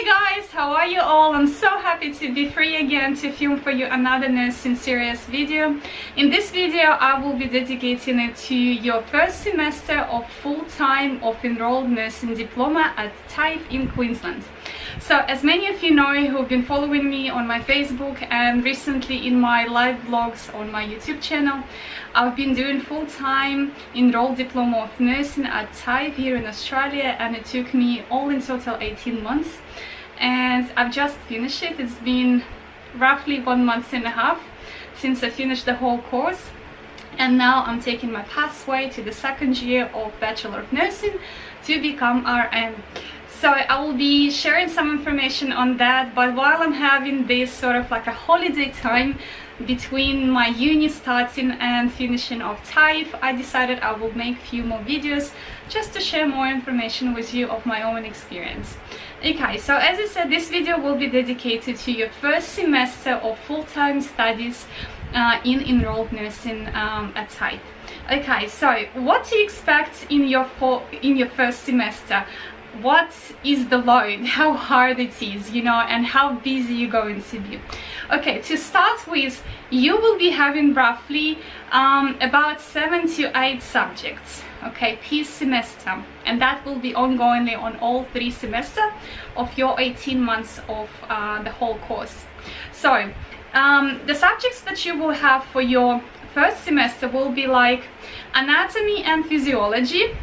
guys, how are you all? I'm so happy to be free again to film for you another nursing series video. In this video I will be dedicating it to your first semester of full-time of enrolled nursing diploma at TAFE in Queensland. So as many of you know who've been following me on my Facebook and recently in my live vlogs on my YouTube channel, I've been doing full-time enrolled Diploma of Nursing at TAFE here in Australia, and it took me all in total 18 months, and I've just finished it. It's been roughly 1.5 months since I finished the whole course, and now I'm taking my pathway to the second year of Bachelor of Nursing to become RN. So I will be sharing some information on that, but while I'm having this sort of like a holiday time between my uni starting and finishing of TAFE, I decided I will make a few more videos just to share more information with you of my own experience. Okay, so as I said, this video will be dedicated to your first semester of full-time studies in enrolled nursing at TAFE. Okay, so what to expect in your first semester? What is the load, how hard it is, you know, and how busy you're going to be. Okay, to start with, you will be having roughly about 7 to 8 subjects, okay, per semester, and that will be ongoingly on all 3 semesters of your 18 months of the whole course. So the subjects that you will have for your first semester will be like anatomy and physiology.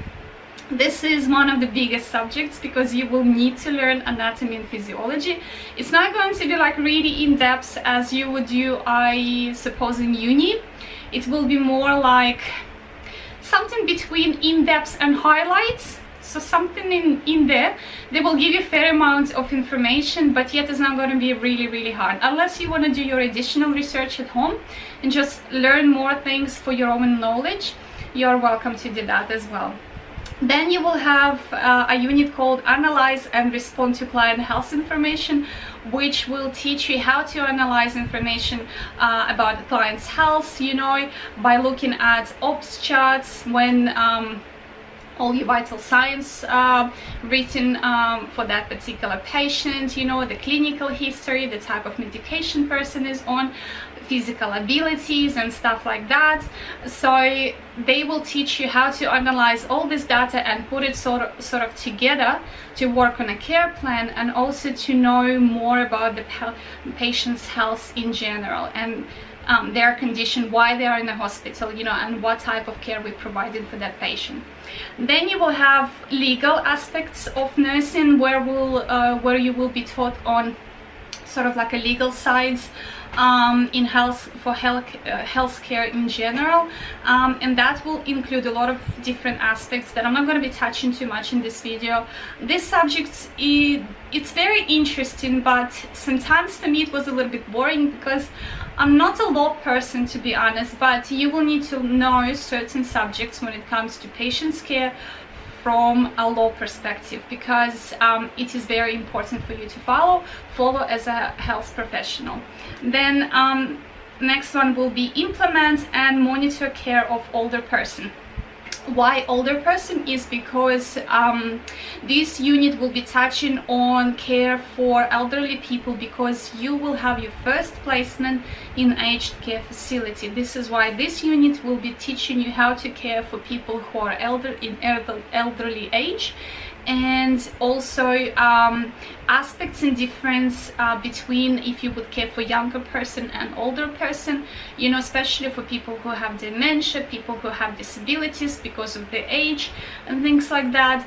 This is one of the biggest subjects because you will need to learn anatomy and physiology. It's not going to be like really in-depth as you would do, I suppose, in uni. It will be more like something between in-depth and highlights. So something in there. They will give you a fair amount of information, but yet it's not going to be really hard. Unless you want to do your additional research at home and just learn more things for your own knowledge, you're welcome to do that as well. Then you will have a unit called Analyze and Respond to Client Health Information, which will teach you how to analyze information about the client's health, you know, by looking at OPS charts when all your vital signs written for that particular patient, you know, the clinical history, the type of medication person is on, physical abilities and stuff like that. So they will teach you how to analyze all this data and put it sort of together to work on a care plan, and also to know more about the patient's health in general and their condition, why they are in the hospital, you know, and what type of care we provided for that patient. Then you will have legal aspects of nursing, where you will be taught on sort of like a legal sides in healthcare in general, and that will include a lot of different aspects that I'm not going to be touching too much in this video. This subject, it's very interesting, but sometimes for me it was a little bit boring because I'm not a law person, to be honest, but you will need to know certain subjects when it comes to patient's care from a law perspective, because it is very important for you to follow as a health professional. Then next one will be implement and monitor care of older person. Why older person is because this unit will be touching on care for elderly people, because you will have your first placement in aged care facility. This is why this unit will be teaching you how to care for people who are elderly age, and also aspects and difference between if you would care for younger person and older person, you know, especially for people who have dementia, people who have disabilities because of their age and things like that.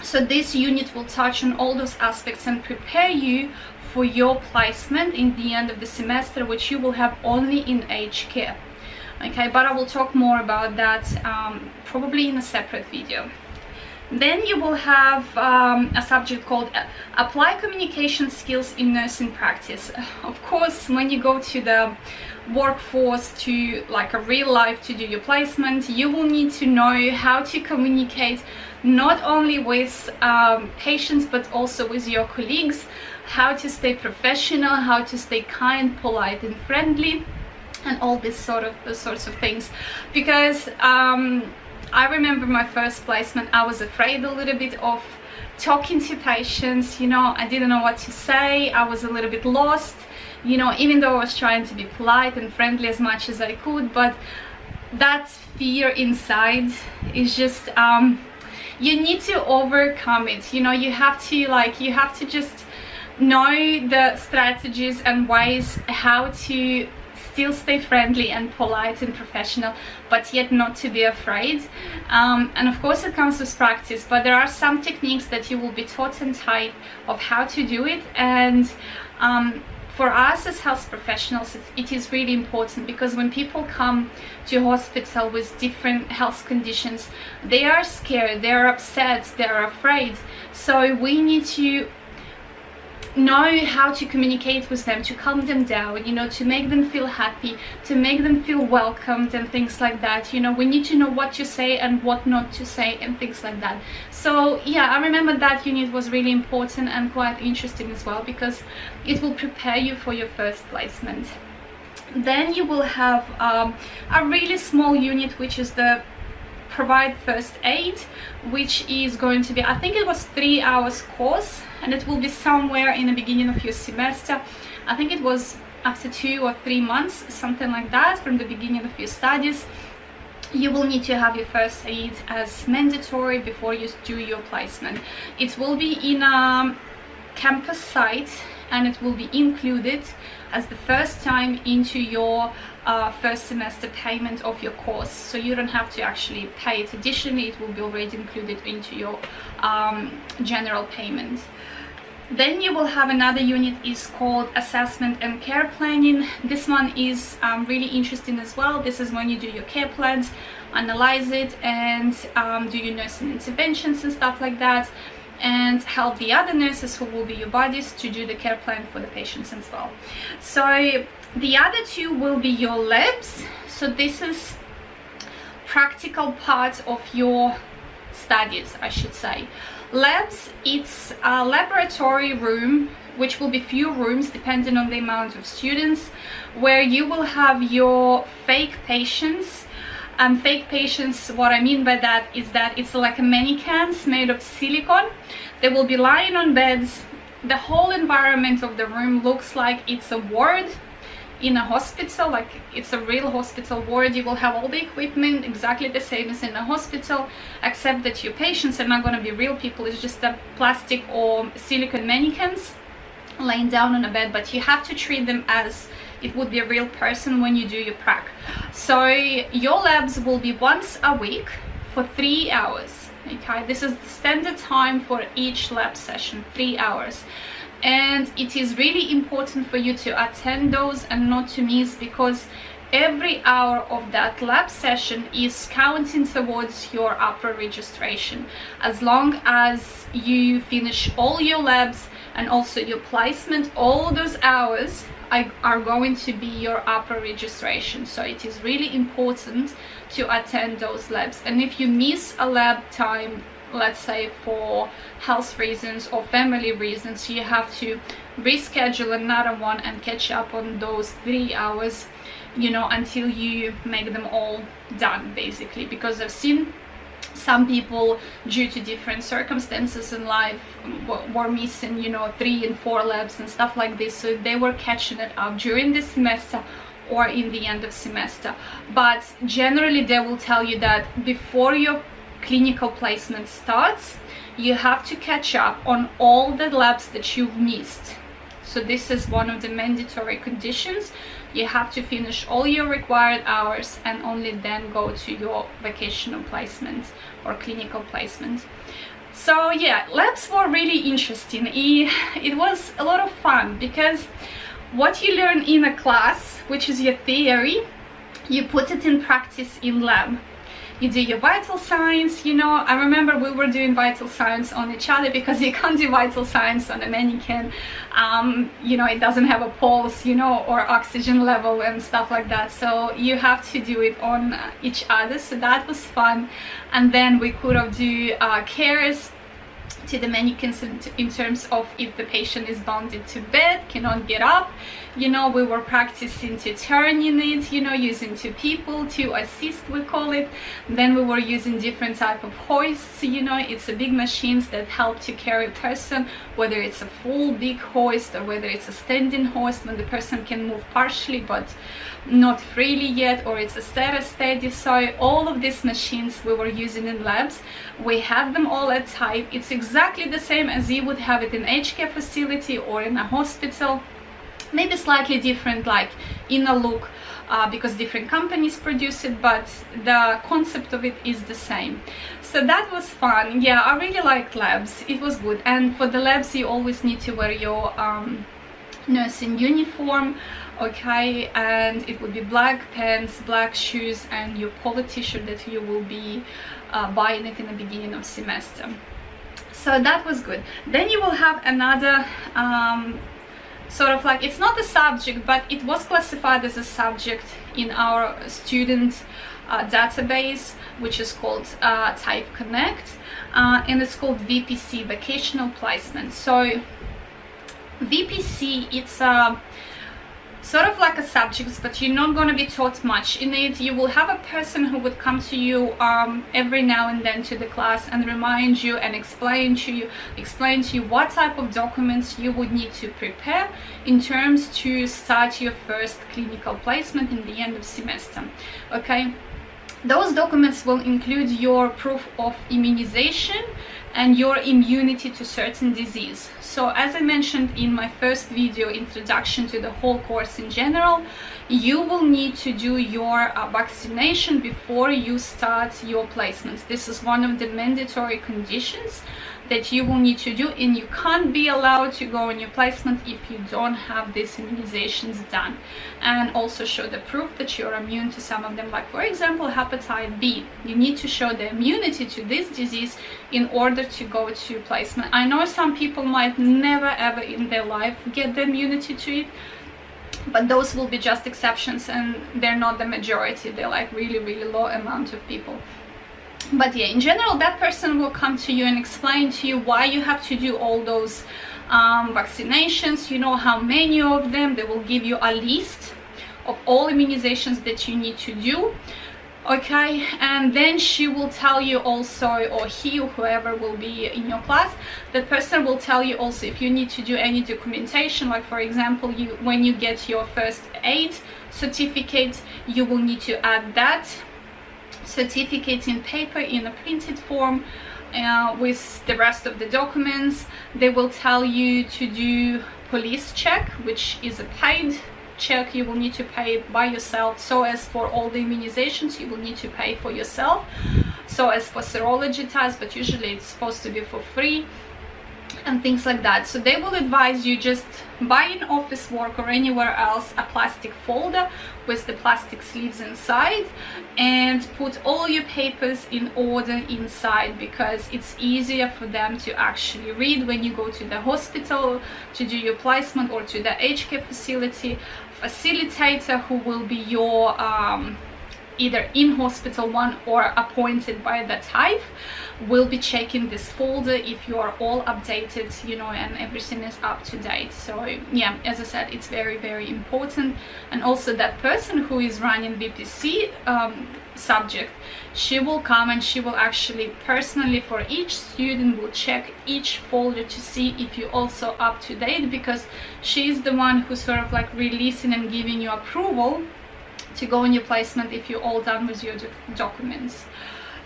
So this unit will touch on all those aspects and prepare you for your placement in the end of the semester, which you will have only in aged care. Okay, but I will talk more about that probably in a separate video. Then you will have a subject called Apply Communication Skills in Nursing Practice. Of course, when you go to the workforce, to like a real life, to do your placement, you will need to know how to communicate not only with patients but also with your colleagues, how to stay professional, how to stay kind, polite and friendly, and all these sorts of things. Because I remember my first placement, I was afraid a little bit of talking to patients. You know, I didn't know what to say. I was a little bit lost, you know, even though I was trying to be polite and friendly as much as I could, but that fear inside is just you need to overcome it. You know, you have to just know the strategies and ways how to still stay friendly and polite and professional, but yet not to be afraid. And of course it comes with practice, but there are some techniques that you will be taught and type of how to do it. And for us as health professionals, it is really important, because when people come to hospital with different health conditions, they are scared, they are upset, they are afraid. So we need to know how to communicate with them, to calm them down, you know, to make them feel happy, to make them feel welcomed and things like that. You know, we need to know what to say and what not to say and things like that. So yeah, I remember that unit was really important and quite interesting as well, because it will prepare you for your first placement. Then you will have a really small unit, which is the provide first aid, which is going to be, I think it was 3 hours course, and it will be somewhere in the beginning of your semester. I think it was after 2 or 3 months, something like that, from the beginning of your studies. You will need to have your first aid as mandatory before you do your placement. It will be in a campus site, and it will be included as the first time into your first semester payment of your course. So you don't have to actually pay it additionally, it will be already included into your general payment. Then you will have another unit is called assessment and care planning. This one is really interesting as well. This is when you do your care plans, analyze it, and do your nursing interventions and stuff like that, and help the other nurses who will be your buddies to do the care plan for the patients as well. So the other two will be your labs. So this is practical part of your studies, I should say. Labs, it's a laboratory room, which will be few rooms depending on the amount of students, where you will have your fake patients. And fake patients, what I mean by that is that it's like a mannequins made of silicone. They will be lying on beds. The whole environment of the room looks like it's a ward in a hospital, like it's a real hospital ward. You will have all the equipment exactly the same as in a hospital, except that your patients are not going to be real people. It's just a plastic or silicone mannequins laying down on a bed, but you have to treat them as it would be a real person when you do your prac. So your labs will be once a week for 3 hours. Okay, this is the standard time for each lab session, 3 hours. And it is really important for you to attend those and not to miss, because every hour of that lab session is counting towards your upper registration. As long as you finish all your labs and also your placement, all those hours are going to be your upper registration. So it is really important to attend those labs. And if you miss a lab time, let's say for health reasons or family reasons, you have to reschedule another one and catch up on those 3 hours, you know, until you make them all done, basically. Because I've seen some people, due to different circumstances in life, were missing, you know, 3 and 4 labs and stuff like this, so they were catching it up during the semester or in the end of semester. But generally they will tell you that before your clinical placement starts, you have to catch up on all the labs that you've missed. So this is one of the mandatory conditions. You have to finish all your required hours and only then go to your vocational placement or clinical placement. So yeah, labs were really interesting. It was a lot of fun, because what you learn in a class, which is your theory, you put it in practice in lab. You do your vital signs, you know. I remember we were doing vital signs on each other, because you can't do vital signs on a mannequin. You know, it doesn't have a pulse, you know, or oxygen level and stuff like that. So you have to do it on each other. So that was fun. And then we could have do cares to the mannequins in terms of if the patient is bounded to bed, cannot get up. You know, we were practicing to turning it, you know, using two people to assist, we call it. Then we were using different type of hoists, you know, it's a big machines that help to carry a person, whether it's a full big hoist or whether it's a standing hoist when the person can move partially but not freely yet, or it's a steady. So all of these machines we were using in labs, we had them all at TAFE. It's exactly the same as you would have it in aged care facility or in a hospital, maybe slightly different like inner look because different companies produce it, but the concept of it is the same. So that was fun. Yeah, I really liked labs, it was good. And for the labs you always need to wear your nursing uniform, okay, and it would be black pants, black shoes, and your polo t-shirt that you will be buying it in the beginning of semester. So that was good. Then you will have another sort of like, it's not a subject, but it was classified as a subject in our student database, which is called TAFE Connect, and it's called VPC, Vocational Placement. So VPC, it's sort of like a subject, but you're not going to be taught much in it. You will have a person who would come to you every now and then to the class and remind you and explain to you what type of documents you would need to prepare in terms to start your first clinical placement in the end of semester, okay. Those documents will include your proof of immunization and your immunity to certain disease. So as I mentioned in my first video, introduction to the whole course in general, you will need to do your vaccination before you start your placements. This is one of the mandatory conditions that you will need to do, and you can't be allowed to go on your placement if you don't have these immunizations done, and also show the proof that you're immune to some of them, like for example hepatitis B. You need to show the immunity to this disease in order to go to placement. I know some people might never ever in their life get the immunity to it, but those will be just exceptions and they're not the majority. They're like really low amount of people. But yeah, in general, that person will come to you and explain to you why you have to do all those vaccinations, you know, how many of them. They will give you a list of all immunizations that you need to do, okay. And then she will tell you also, or he or whoever will be in your class, that person will tell you also if you need to do any documentation, like for example, when you get your first aid certificate, you will need to add that certificate in paper in a printed form with the rest of the documents. They will tell you to do police check, which is a paid check. You will need to pay by yourself. So as for all the immunizations, you will need to pay for yourself. So as for serology tests, but usually it's supposed to be for free and things like that. So they will advise you just buy in office work or anywhere else a plastic folder with the plastic sleeves inside and put all your papers in order inside, because it's easier for them to actually read when you go to the hospital to do your placement or to the aged care facility. Facilitator, who will be your either in hospital one or appointed by the TAFE, will be checking this folder if you are all updated, you know, and everything is up to date. So yeah, as I said, it's very important. And also that person who is running VPC subject, she will come and she will actually personally for each student will check each folder to see if you're also up to date, because she's the one who's sort of like releasing and giving you approval to go on your placement if you're all done with your documents.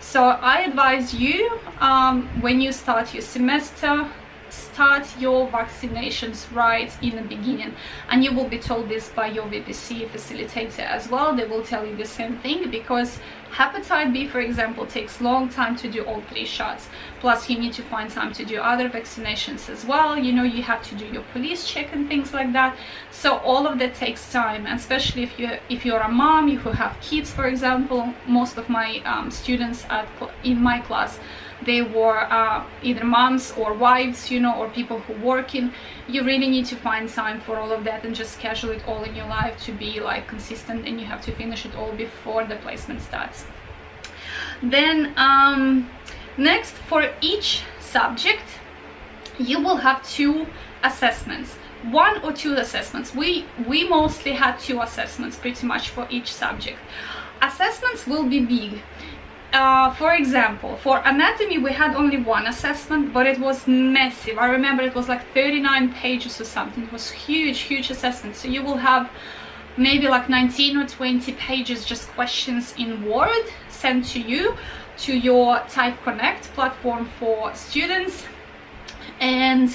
So I advise you, when you start your semester, start your vaccinations right in the beginning, and you will be told this by your VPC facilitator as well. They will tell you the same thing, because hepatitis B, for example, takes long time to do all 3 shots, plus you need to find time to do other vaccinations as well. You know, you have to do your police check and things like that. So all of that takes time, and especially if you're a mom who have kids, for example. Most of my students in my class, they were either moms or wives, you know, or people who work in. You really need to find time for all of that and just schedule it all in your life to be like consistent, and you have to finish it all before the placement starts. Then next, for each subject you will have 2 assessments, 1 or 2 assessments. We mostly had 2 assessments pretty much for each subject. Assessments will be big. For example, for anatomy we had only 1 assessment, but it was massive. I remember it was like 39 pages or something. It was huge assessment. So you will have maybe like 19 or 20 pages, just questions in Word sent to you to your TAFE Connect platform for students, and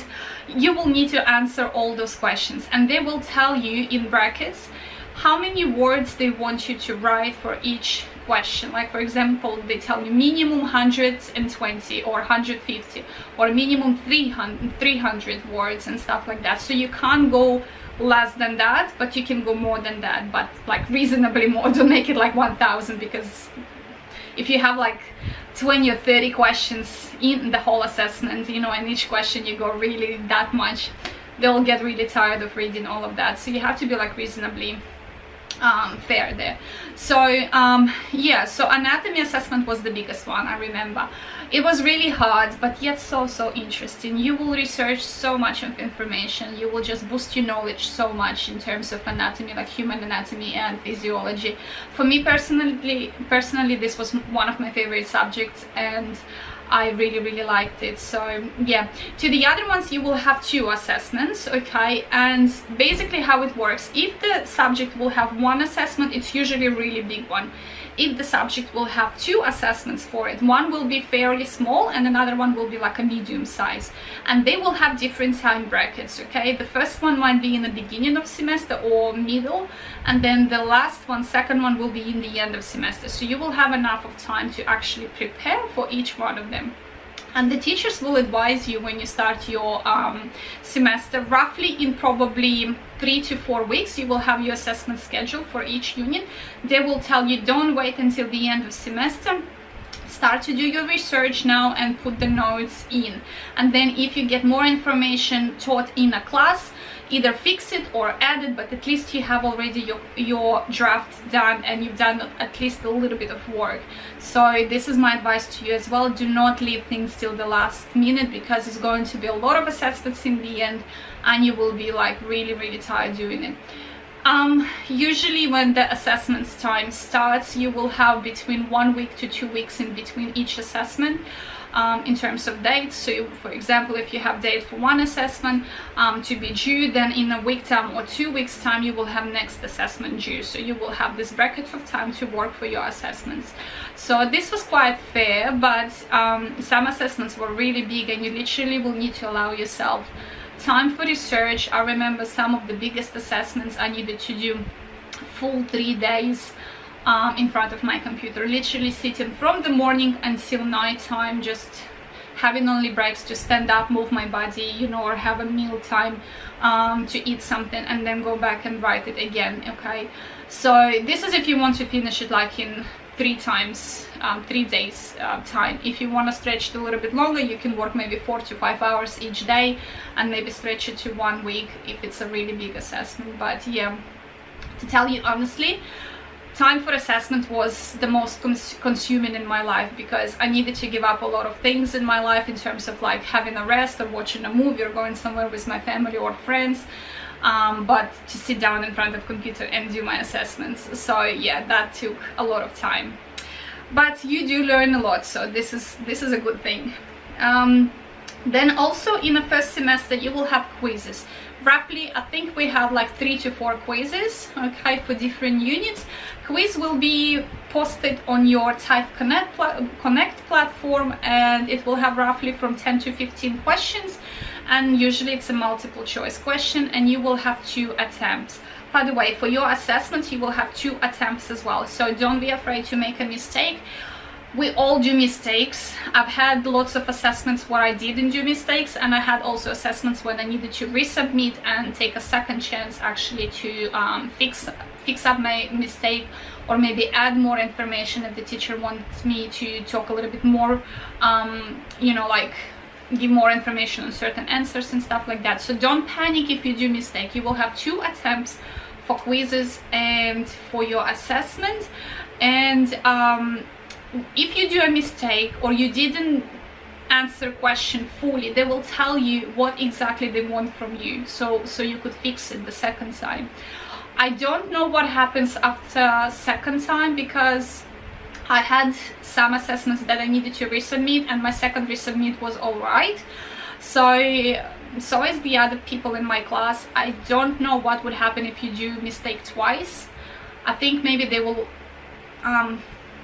you will need to answer all those questions, and they will tell you in brackets how many words they want you to write for each question. Like for example, they tell you minimum 120 or 150 or minimum 300 words and stuff like that. So you can't go less than that, but you can go more than that, but like reasonably more. Don't make it like 1000, because if you have like 20 or 30 questions in the whole assessment, you know, and each question you go really that much, they'll get really tired of reading all of that. So you have to be like reasonably fair there. So yeah, so anatomy assessment was the biggest one. I remember it was really hard, but yet so interesting. You will research so much of information. You will just boost your knowledge so much in terms of anatomy, like human anatomy and physiology. For me personally this was one of my favorite subjects, and I really liked it. So yeah, to the other ones you will have 2 assessments, okay? And basically how it works, if the subject will have 1 assessment, it's usually a really big one. If the subject will have 2 assessments for it, one will be fairly small and another one will be like a medium size, and they will have different time brackets, okay? The first one might be in the beginning of semester or middle, and then the last one, second one, will be in the end of semester. So you will have enough of time to actually prepare for each one of them. And the teachers will advise you when you start your semester, roughly in probably 3 to 4 weeks, you will have your assessment schedule for each unit. They will tell you, don't wait until the end of semester, start to do your research now and put the notes in. And then if you get more information taught in a class, either fix it or add it, but at least you have already your draft done and you've done at least a little bit of work. So this is my advice to you as well. Do not leave things till the last minute, because it's going to be a lot of assessments in the end and you will be like really tired doing it. Usually when the assessments time starts, you will have between 1 week to 2 weeks in between each assessment. In terms of dates. So for example, if you have date for 1 assessment to be due, then in a week time or 2 weeks time you will have next assessment due. So you will have this bracket of time to work for your assessments. So this was quite fair, but some assessments were really big and you literally will need to allow yourself time for research. I remember some of the biggest assessments I needed to do full 3 days in front of my computer, literally sitting from the morning until night time, just having only breaks to stand up, move my body, you know, or have a meal time to eat something and then go back and write it again, okay? So this is if you want to finish it like in 3 days time. If you want to stretch it a little bit longer, you can work maybe 4 to 5 hours each day and maybe stretch it to 1 week if it's a really big assessment. But yeah, to tell you honestly, time for assessment was the most consuming in my life, because I needed to give up a lot of things in my life in terms of like having a rest or watching a movie or going somewhere with my family or friends, but to sit down in front of computer and do my assessments. So yeah, that took a lot of time, but you do learn a lot, so this is a good thing. Then also in the first semester you will have quizzes. Roughly, I think we have like 3 to 4 quizzes, okay, for different units. Quiz will be posted on your TAFE Connect platform, and it will have roughly from 10 to 15 questions, and usually it's a multiple choice question, and you will have 2 attempts. By the way, for your assessments you will have 2 attempts as well, so don't be afraid to make a mistake. We all do mistakes. I've had lots of assessments where I didn't do mistakes, and I had also assessments when I needed to resubmit and take a second chance actually to fix up my mistake, or maybe add more information if the teacher wants me to talk a little bit more, you know, like give more information on certain answers and stuff like that. So don't panic if you do mistake. You will have 2 attempts for quizzes and for your assessment. And if you do a mistake or you didn't answer question fully. They will tell you what exactly they want from you, so you could fix it the second time. I don't know what happens after second time, because I had some assessments that I needed to resubmit, and my second resubmit was all right. So is the other people in my class. I don't know what would happen if you do mistake twice. I think maybe they will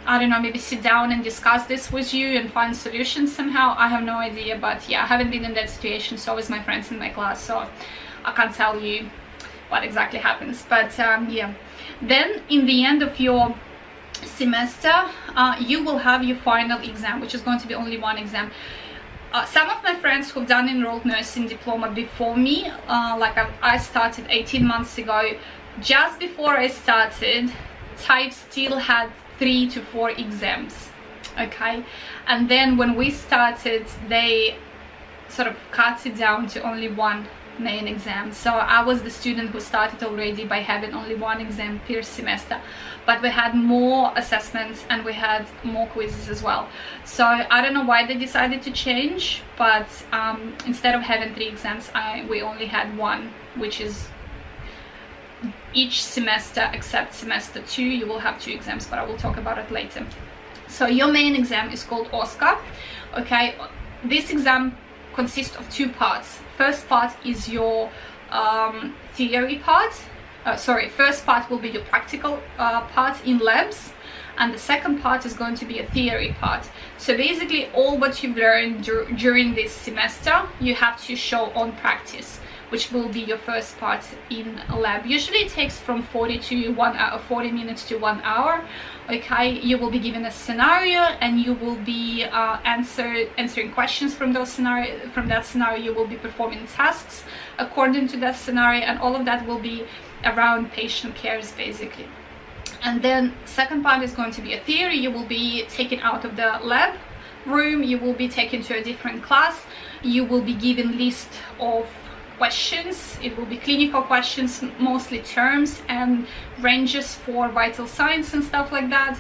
I don't know, maybe sit down and discuss this with you and find solutions somehow. I have no idea, but yeah, I haven't been in that situation. So is my friends in my class, so I can't tell you what exactly happens. But yeah, then in the end of your semester, you will have your final exam, which is going to be only one exam. Some of my friends who've done enrolled nursing diploma before me, like I started 18 months ago, just before I started, TAFE still had 3 to 4 exams, okay? And then when we started, they sort of cut it down to only one main exam. So I was the student who started already by having only one exam per semester, but we had more assessments and we had more quizzes as well. So I don't know why they decided to change, but instead of having 3 exams, we only had one, which is each semester except semester 2 you will have 2 exams, but I will talk about it later. So your main exam is called OSCE, okay? This exam consists of 2 parts. First part is your theory part. First part will be your practical part in labs, and the second part is going to be a theory part. So basically all what you've learned during this semester you have to show on practice, which will be your first part in a lab. Usually it takes from 40 to 1 hour, 40 minutes to 1 hour. Okay, you will be given a scenario and you will be answering questions from that scenario. You will be performing tasks according to that scenario, and all of that will be around patient cares basically. And then second part is going to be a theory. You will be taken out of the lab room, you will be taken to a different class, you will be given list of questions. It will be clinical questions, mostly terms and ranges for vital signs and stuff like that.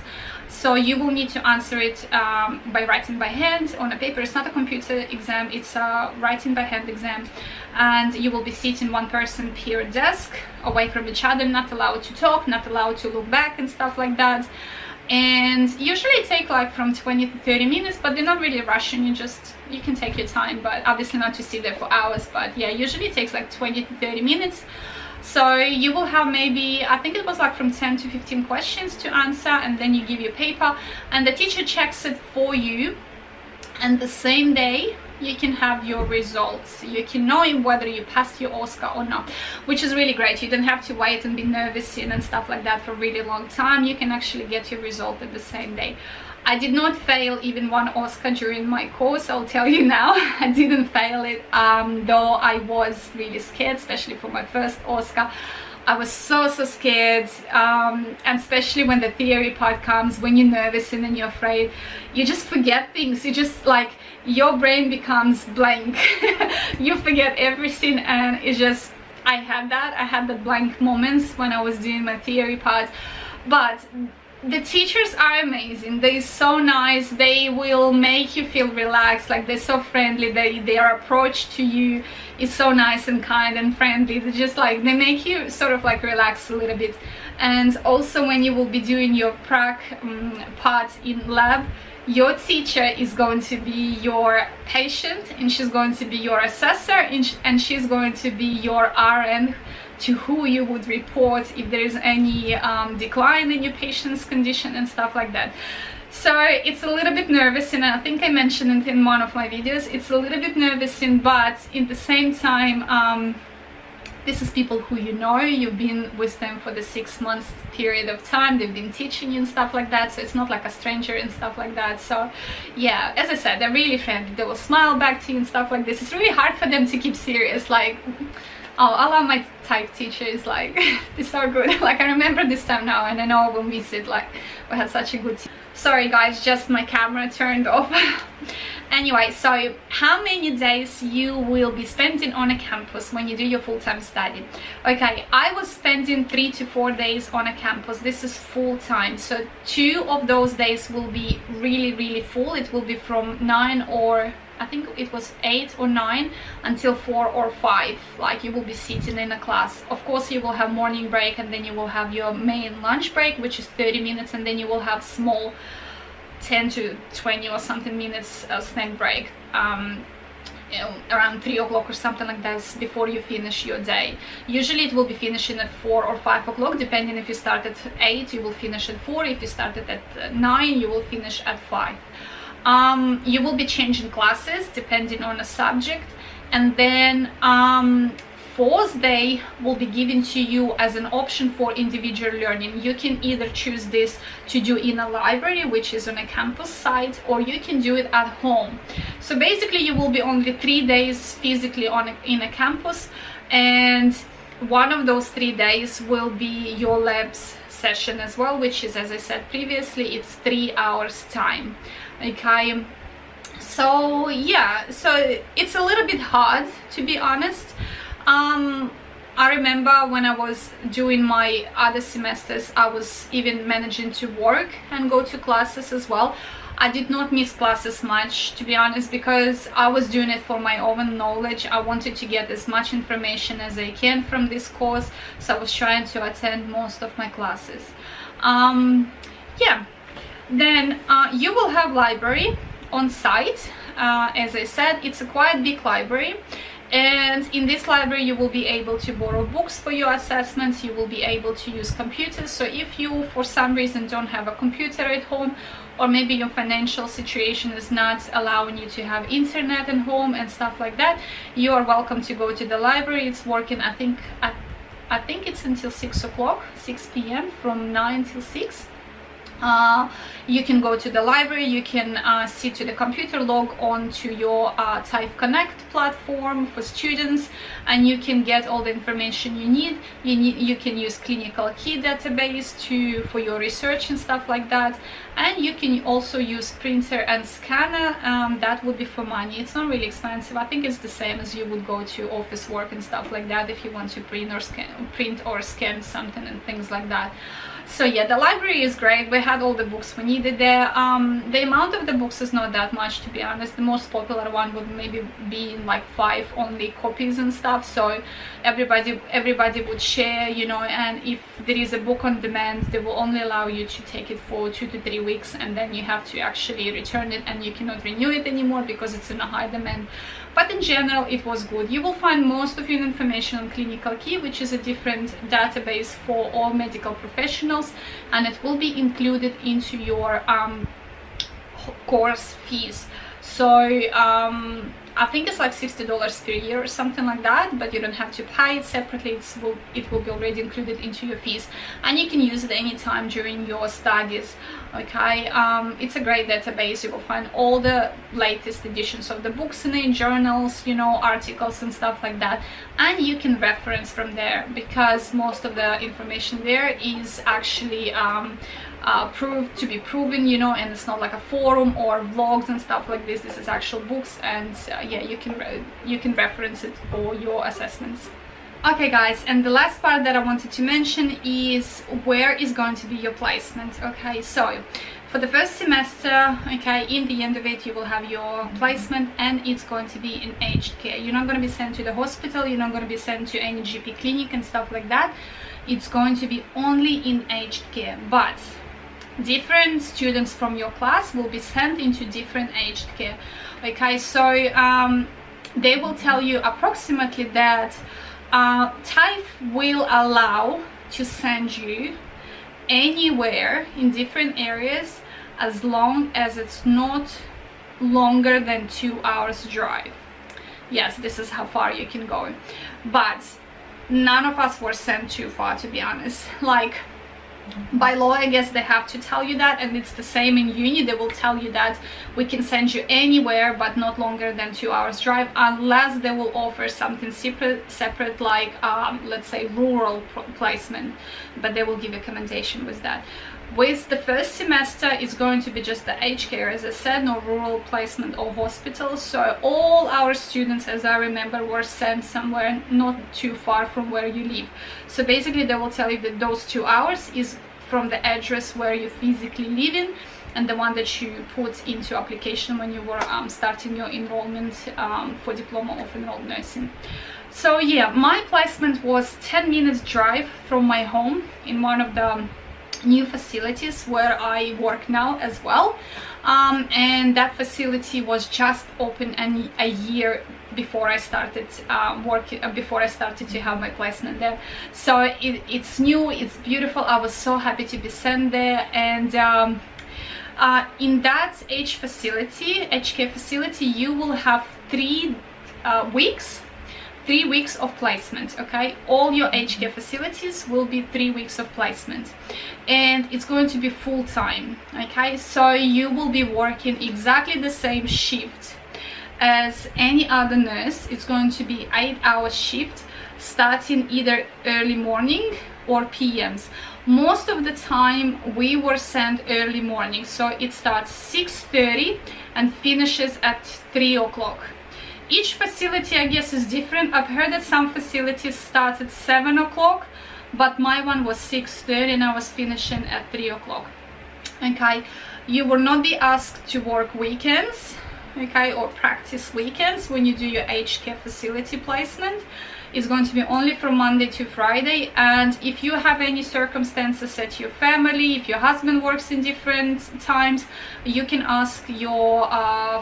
So you will need to answer it by writing by hand on a paper. It's not a computer exam, it's a writing by hand exam, and you will be sitting one person per desk away from each other, not allowed to talk, not allowed to look back and stuff like that. And usually it takes like from 20 to 30 minutes, but they're not really rushing. You can take your time, but obviously not to sit there for hours. But yeah, usually it takes like 20 to 30 minutes. So you will have maybe, I think it was like from 10 to 15 questions to answer, and then you give your paper and the teacher checks it for you, and the same day you can have your results. You can know whether you passed your OSCE or not, which is really great. You don't have to wait and be nervous and stuff like that for a really long time. You can actually get your result at the same day. I did not fail even one OSCE during my course, I'll tell you now. I didn't fail it, though I was really scared, especially for my first OSCE. I was so scared, and especially when the theory part comes, when you're nervous and then you're afraid, you just forget things. You just like, your brain becomes blank. You forget everything, and it's just, I had that blank moments when I was doing my theory part. But the teachers are amazing. They're so nice. They will make you feel relaxed. Like, they're so friendly. Their approach to you is so nice and kind and friendly. They're just like, they make you sort of like relax a little bit. And also when you will be doing your prac part in lab, your teacher is going to be your patient, and she's going to be your assessor, and she's going to be your RN, to who you would report if there is any decline in your patient's condition and stuff like that. So it's a little bit nervous, and I think I mentioned it in one of my videos. It's a little bit nervous, but in the same time, this is people who you know, you've been with them for the 6 months period of time, they've been teaching you and stuff like that, so it's not like a stranger and stuff like that. So yeah, as I said, they're really friendly. They will smile back to you and stuff like this. It's really hard for them to keep serious. Like, oh, I love my type teachers, like they're so good. Like, I remember this time now, and I know when we sit, like, we had such a good team. Sorry guys, just my camera turned off. Anyway, so how many days you will be spending on a campus when you do your full-time study? Okay, I was spending 3 to 4 days on a campus. This is full-time, so 2 of those days will be really full. It will be from 9 or I think it was 8 or 9 until 4 or 5. Like, you will be sitting in a class. Of course, you will have morning break, and then you will have your main lunch break, which is 30 minutes, and then you will have small 10 to 20 or something minutes snack break, you know, around 3 o'clock or something like that, before you finish your day. Usually it will be finishing at 4 or 5 o'clock, depending. If you start at 8, you will finish at 4. If you started at 9, you will finish at 5. You will be changing classes depending on a subject, and then fourth day will be given to you as an option for individual learning. You can either choose this to do in a library, which is on a campus site, or you can do it at home. So basically you will be only 3 days physically in a campus, and one of those 3 days will be your labs session as well, which is, as I said previously, it's 3 hours time. Okay, so yeah, so it's a little bit hard, to be honest. I remember when I was doing my other semesters, I was even managing to work and go to classes as well. I did not miss classes much, to be honest, because I was doing it for my own knowledge. I wanted to get as much information as I can from this course, so I was trying to attend most of my classes. Yeah, then you will have library on site. As I said, it's a quite big library, and in this library you will be able to borrow books for your assessments. You will be able to use computers. So if you for some reason don't have a computer at home, or maybe your financial situation is not allowing you to have internet at home and stuff like that, you are welcome to go to the library. It's working, I think it's until 6 o'clock, 6 p.m. from 9 till 6. You can go to the library, you can sit to the computer, log on to your TAFE Connect platform for students, and you can get all the information you need. You can use clinical key database for your research and stuff like that, and you can also use printer and scanner. That would be for money. It's not really expensive. I think it's the same as you would go to office work and stuff like that if you want to print or scan something and things like that. So yeah, the library is great. We had all the books we needed there. The amount of the books is not that much, to be honest. The most popular one would maybe be like 5 only copies and stuff, so everybody would share, you know. And if there is a book on demand, they will only allow you to take it for 2 to 3 weeks, and then you have to actually return it, and you cannot renew it anymore because it's in a high demand. But in general, it was good. You will find most of your information on Clinical Key, which is a different database for all medical professionals, and it will be included into your course fees. So I think it's like $60 per year or something like that, but you don't have to pay it separately. It will be already included into your fees, and you can use it anytime during your studies. Okay, it's a great database. You will find all the latest editions of the books in it, journals, you know, articles and stuff like that, and you can reference from there, because most of the information there is actually proved to be proven, you know, and it's not like a forum or vlogs and stuff like this. This is actual books, and yeah, you can reference it for your assessments. Okay guys, and the last part that I wanted to mention is where is going to be your placement. Okay, so for the first semester, okay, in the end of it, you will have your placement, and it's going to be in aged care. You're not going to be sent to the hospital, you're not going to be sent to any GP clinic and stuff like that. It's going to be only in aged care, but different students from your class will be sent into different aged care. Okay, so they will tell you approximately that TAFE will allow to send you anywhere in different areas as long as it's not longer than 2 hours drive. Yes, this is how far you can go, but none of us were sent too far, to be honest. Like, by law, I guess they have to tell you that, and it's the same in uni. They will tell you that we can send you anywhere but not longer than 2 hours drive, unless they will offer something separate like let's say rural placement, but they will give a commendation with that. With the first semester, it's going to be just the aged care, as I said, no rural placement or hospital. So all our students, as I remember, were sent somewhere not too far from where you live. So basically they will tell you that those 2 hours is from the address where you physically live in, and the one that you put into application when you were starting your enrollment for Diploma of Enrolled Nursing. So yeah, my placement was 10 minutes drive from my home in one of the new facilities where I work now as well, and that facility was just open a year before I started working, before I started to have my placement there. So it's new, it's beautiful. I was so happy to be sent there. And in that aged care facility, you will have 3 weeks of placement. Okay, all your aged care facilities will be 3 weeks of placement, and it's going to be full-time. Okay, so you will be working exactly the same shift as any other nurse. It's going to be 8-hour shift, starting either early morning or PMs. Most of the time we were sent early morning, so it starts 6:30 and finishes at 3 o'clock. Each facility, I guess, is different. I've heard that some facilities start at 7 o'clock, but my one was 6:30 and I was finishing at 3 o'clock. Okay, you will not be asked to work weekends, okay, or practice weekends when you do your aged care facility placement. It's going to be only from Monday to Friday. And if you have any circumstances at your family, if your husband works in different times, you can ask your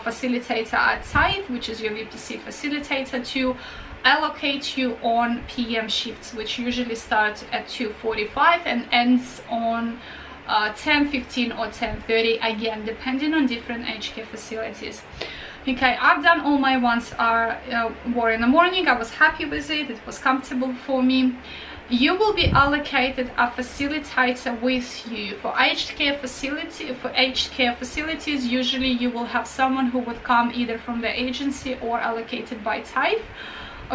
facilitator at TAFE, which is your VPC facilitator, to allocate you on PM shifts, which usually start at 2:45 and ends on 10:15 or 10:30, again depending on different aged care facilities. Okay, I've done all my ones were in the morning. I was happy with it. It was comfortable for me. You will be allocated a facilitator with you for aged care facility. For aged care facilities, usually you will have someone who would come either from the agency or allocated by TAFE.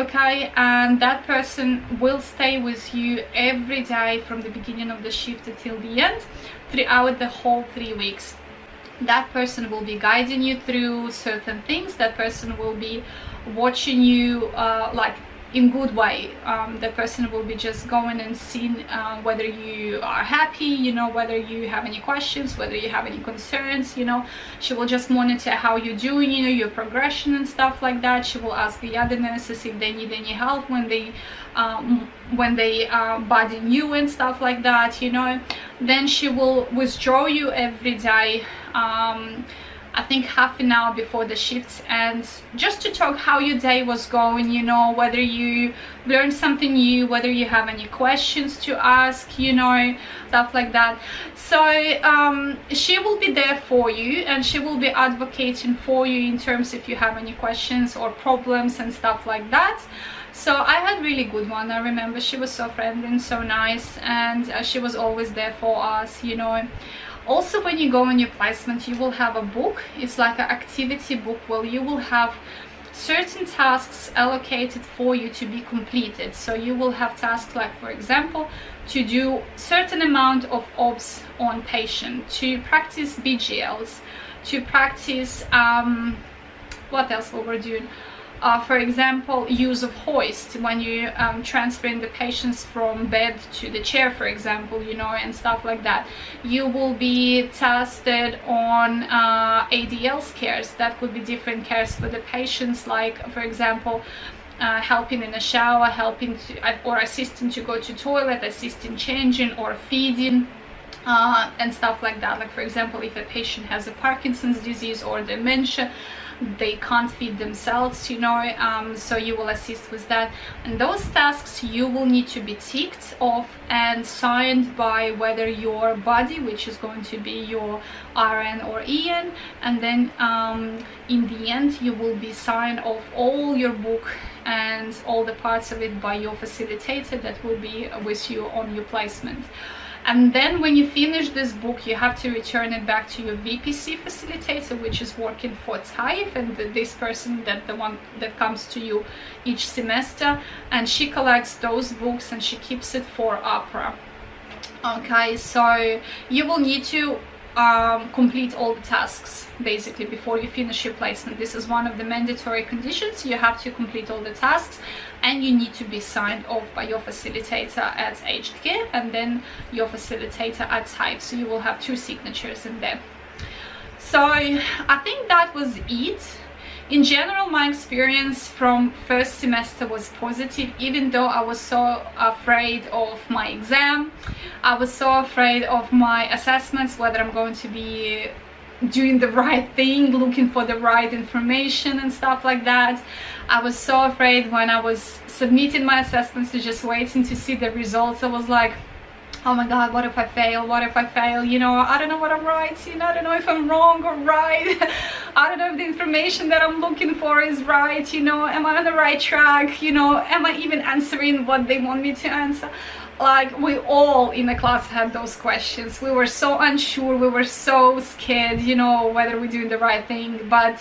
Okay, and that person will stay with you every day from the beginning of the shift until the end, throughout the whole 3 weeks. That person will be guiding you through certain things. That person will be watching you like in good way. That person will be just going and seeing whether you are happy, you know, whether you have any questions, whether you have any concerns, you know. She will just monitor how you're doing, you know, your progression and stuff like that. She will ask the other nurses if they need any help when they budding you and stuff like that, you know. Then she will withdraw you every day, I think half an hour before the shifts, and just to talk how your day was going, you know, whether you learned something new, whether you have any questions to ask, you know, stuff like that. So she will be there for you, and she will be advocating for you in terms if you have any questions or problems and stuff like that. So I had really good one. I remember she was so friendly and so nice, and she was always there for us, you know. Also, when you go on your placement, you will have a book. It's like an activity book where you will have certain tasks allocated for you to be completed. So you will have tasks like, for example, to do certain amount of OBS on patient, to practice BGLs, to practice what else we were doing? For example, use of hoist when you transferring the patients from bed to the chair, for example, you know, and stuff like that. You will be tested on ADL cares. That could be different cares for the patients, like, for example, helping in a shower, helping to, or assisting to go to toilet, assisting changing or feeding. And stuff like that. Like, for example, if a patient has a Parkinson's disease or dementia, they can't feed themselves, you know, so you will assist with that. And those tasks you will need to be ticked off and signed by whether your body, which is going to be your RN or EN, and then in the end you will be signed off all your book and all the parts of it by your facilitator that will be with you on your placement. And then when you finish this book, you have to return it back to your VPC facilitator, which is working for TAFE, and this person, that the one that comes to you each semester, and she collects those books and she keeps it for APRA. Okay, so you will need to complete all the tasks basically before you finish your placement. This is one of the mandatory conditions. You have to complete all the tasks, and you need to be signed off by your facilitator at aged care and then your facilitator at TAFE. So you will have 2 signatures in there. So I think that was it. In general, my experience from first semester was positive, even though I was so afraid of my exam. I was so afraid of my assessments, whether I'm going to be doing the right thing, looking for the right information and stuff like that. I was so afraid when I was submitting my assessments to just waiting to see the results. I was like, oh my god, what if I fail? What if I fail? You know, I don't know what I'm writing. I don't know if I'm wrong or right. I don't know if the information that I'm looking for is right. You know, am I on the right track? You know, am I even answering what they want me to answer? Like, we all in the class had those questions. We were so unsure. We were so scared, you know, whether we're doing the right thing. But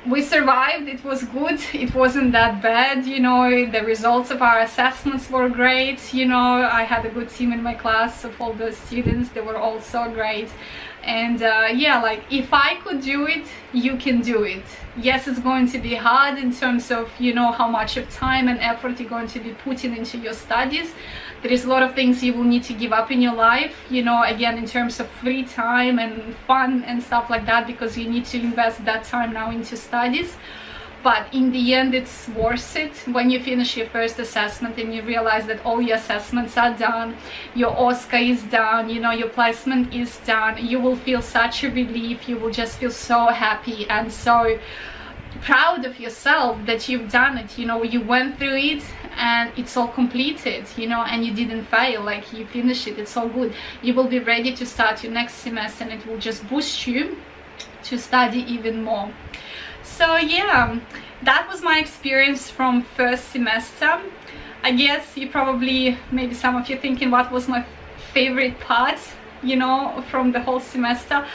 we survived. It was good. It wasn't that bad, you know. The results of our assessments were great. You know, I had a good team in my class of all the students. They were all so great. And yeah, like, if I could do it, you can do it. Yes, it's going to be hard in terms of, you know, how much of time and effort you're going to be putting into your studies. There is a lot of things you will need to give up in your life, you know, again, in terms of free time and fun and stuff like that, because you need to invest that time now into studies. But in the end, it's worth it when you finish your first assessment and you realize that all your assessments are done, your OSCE is done, you know, your placement is done. You will feel such a relief. You will just feel so happy and so proud of yourself that you've done it. You know, you went through it and it's all completed, you know, and you didn't fail. Like, you finished it. It's all good. You will be ready to start your next semester, and it will just boost you to study even more. So yeah, that was my experience from first semester. I guess you probably, maybe some of you thinking, what was my favorite part, you know, from the whole semester.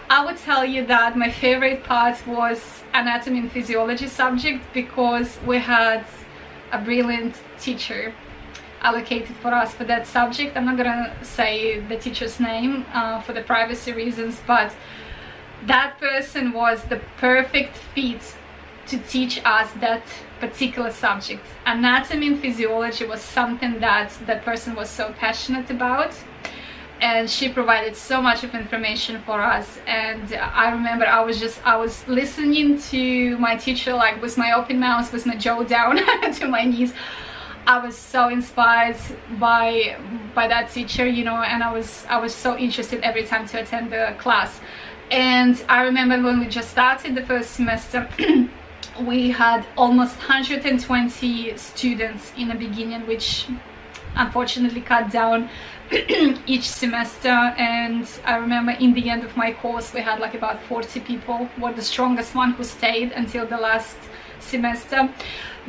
I would tell you that my favorite part was anatomy and physiology subject, because we had a brilliant teacher allocated for us for that subject. I'm not gonna say the teacher's name for the privacy reasons, but that person was the perfect fit to teach us that particular subject. Anatomy and physiology was something that that person was so passionate about, and she provided so much of information for us. And I remember I was listening to my teacher, like, with my open mouth, with my jaw down to my knees. I was so inspired by that teacher, you know, and I was so interested every time to attend the class. And I remember when we just started the first semester, we had almost 120 students in the beginning, which unfortunately cut down each semester. And I remember in the end of my course we had like about 40 people, were the strongest one who stayed until the last semester.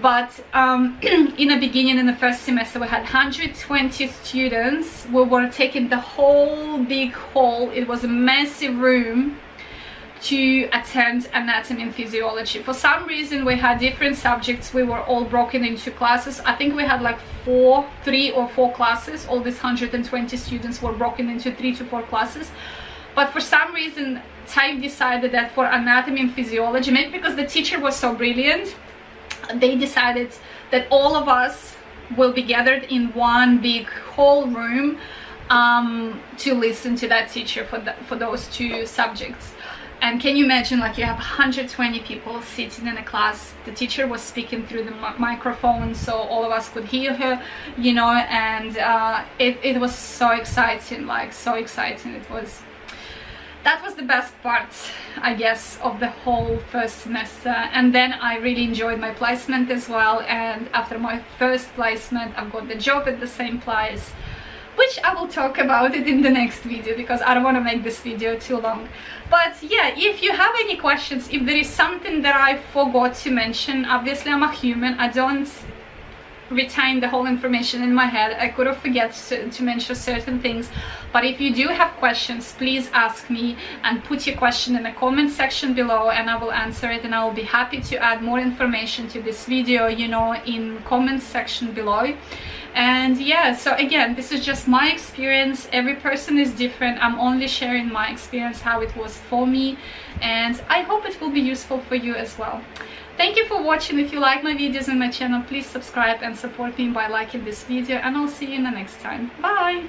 But in the beginning, in the first semester, we had 120 students. We were taking the whole big hall. It was a massive room to attend anatomy and physiology. For some reason, we had different subjects. We were all broken into classes. I think we had like 3 or 4 classes. All these 120 students were broken into 3 to 4 classes. But for some reason, TAFE decided that for anatomy and physiology, maybe because the teacher was so brilliant, they decided that all of us will be gathered in one big hall room to listen to that teacher for those 2 subjects. And can you imagine, like, you have 120 people sitting in a class. The teacher was speaking through the microphone, so all of us could hear her, you know. And it was so exciting, like, so exciting. That was the best part, I guess, of the whole first semester. And then I really enjoyed my placement as well. And after my first placement, I got the job at the same place, which I will talk about it in the next video, because I don't want to make this video too long. But yeah, if you have any questions, if there is something that I forgot to mention, obviously I'm a human, I don't retain the whole information in my head. I could have forget to mention certain things. But if you do have questions, please ask me and put your question in the comment section below, and I will answer it. And I will be happy to add more information to this video, you know, in comment section below. And yeah, so again, this is just my experience. Every person is different. I'm only sharing my experience, how it was for me, and I hope it will be useful for you as well. Thank you for watching. If you like my videos and my channel, please subscribe and support me by liking this video, and I'll see you in the next time. Bye.